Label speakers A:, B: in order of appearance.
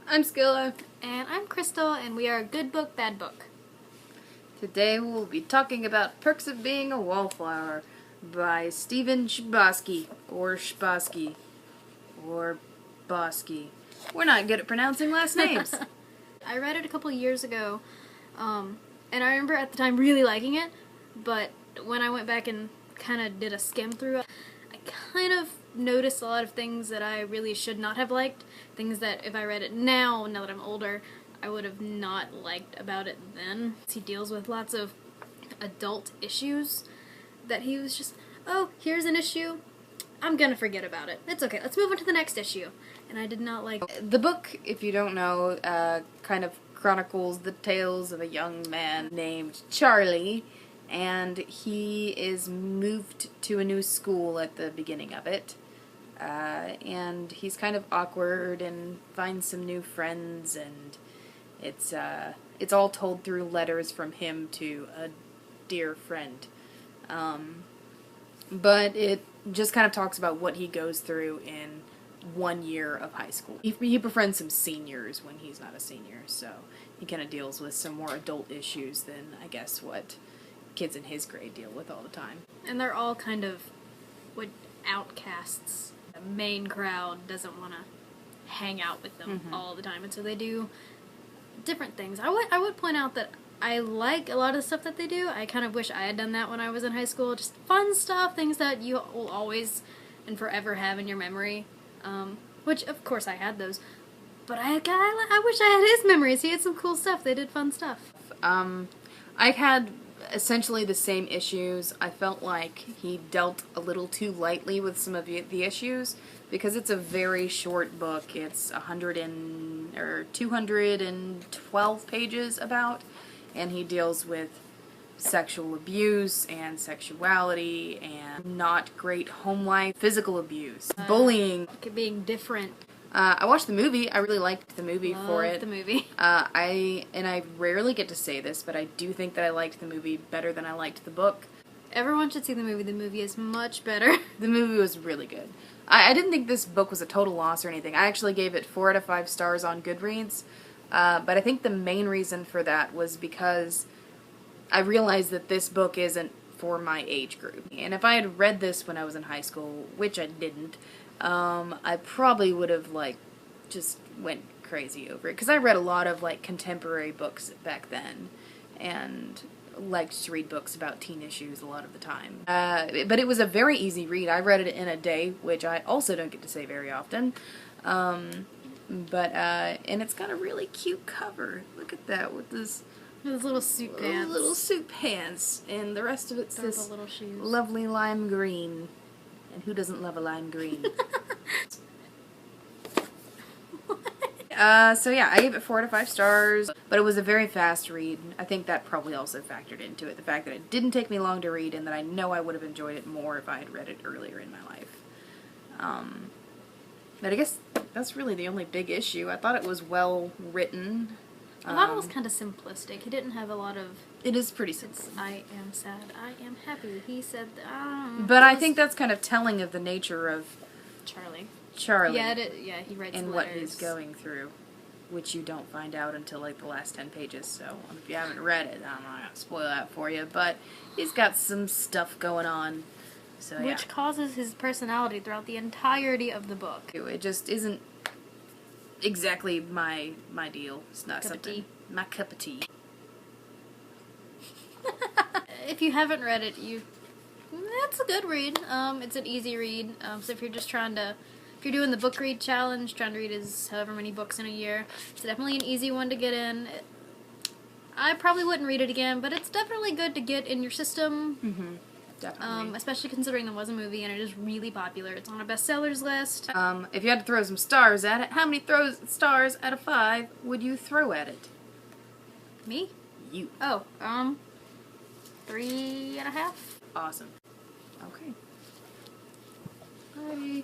A: I'm Skilla.
B: And I'm Crystal, and we are Good Book, Bad Book.
A: Today we'll be talking about Perks of Being a Wallflower by Stephen Chbosky, or Chbosky, or Bosky. We're not good at pronouncing last names.
B: I read it a couple years ago, and I remember at the time really liking it, but when I went back and kind of did a skim through it, I kind of noticed a lot of things that I really should not have liked, things that if I read it now that I'm older, I would have not liked about it then. He deals with lots of adult issues that he was just, oh, here's an issue, I'm gonna forget about it. It's okay, let's move on to the next issue. And I did not like
A: The book, if you don't know, kind of chronicles the tales of a young man named Charlie, and he is moved to a new school at the beginning of it. And he's kind of awkward and finds some new friends, and it's all told through letters from him to a dear friend. But it just kind of talks about what he goes through in 1 year of high school. He befriends some seniors when he's not a senior, so he kind of deals with some more adult issues than, I guess, what kids in his grade deal with all the time.
B: And they're all kind of outcasts. The main crowd doesn't want to hang out with them all the time, and so they do different things. I would point out that I like a lot of the stuff that they do. I kind of wish I had done that when I was in high school. Just fun stuff, things that you will always and forever have in your memory. Which, of course, I had those. But I wish I had his memories. He had some cool stuff. They did fun stuff.
A: I had essentially the same issues. I felt like he dealt a little too lightly with some of the issues because it's a very short book. It's 212 pages about, and he deals with sexual abuse and sexuality and not great home life, physical abuse, bullying,
B: Being different.
A: I watched the movie. I really liked the movie for it.
B: The movie.
A: I rarely get to say this, but I do think that I liked the movie better than I liked the book.
B: Everyone should see the movie. The movie is much better.
A: The movie was really good. I didn't think this book was a total loss or anything. I actually gave it 4 out of 5 stars on Goodreads, but I think the main reason for that was because I realized that this book isn't for my age group. And if I had read this when I was in high school, which I didn't, I probably would have, just went crazy over it. Because I read a lot of, contemporary books back then, and liked to read books about teen issues a lot of the time. But it was a very easy read. I read it in a day, which I also don't get to say very often. And it's got a really cute cover. Look at that, with this
B: Those little suit pants.
A: little suit pants, and the rest of it's this
B: little shoes.
A: lovely lime green. And who doesn't love a lime green? So yeah, I gave it 4 out of 5 stars, but it was a very fast read. I think that probably also factored into it, the fact that it didn't take me long to read, and that I know I would have enjoyed it more if I had read it earlier in my life. But I guess that's really the only big issue. I thought it was well written.
B: A lot of it was kind of simplistic. He didn't have a lot of...
A: It is pretty simple.
B: I am sad, I am happy. He said,
A: But I think that's kind of telling of the nature of
B: Charlie.
A: Charlie.
B: Yeah, he writes
A: and
B: letters.
A: what he's going through, which you don't find out until the last 10 pages. So if you haven't read it, I'm not gonna spoil that for you. But he's got some stuff going on. So yeah,
B: which causes his personality throughout the entirety of the book.
A: it just isn't exactly my deal. It's not
B: Cup of tea.
A: my cup of tea.
B: If you haven't read it, it's a good read. It's an easy read. So if you're just if you're doing the book read challenge, trying to read however many books in a year, it's definitely an easy one to get in. I probably wouldn't read it again, but it's definitely good to get in your system.
A: Definitely.
B: Especially considering there was a movie and it is really popular. It's on a bestsellers list.
A: If you had to throw some stars at it, how many stars out of 5 would you throw at it?
B: Me?
A: You.
B: Oh, 3.5.
A: Awesome. Okay. Bye.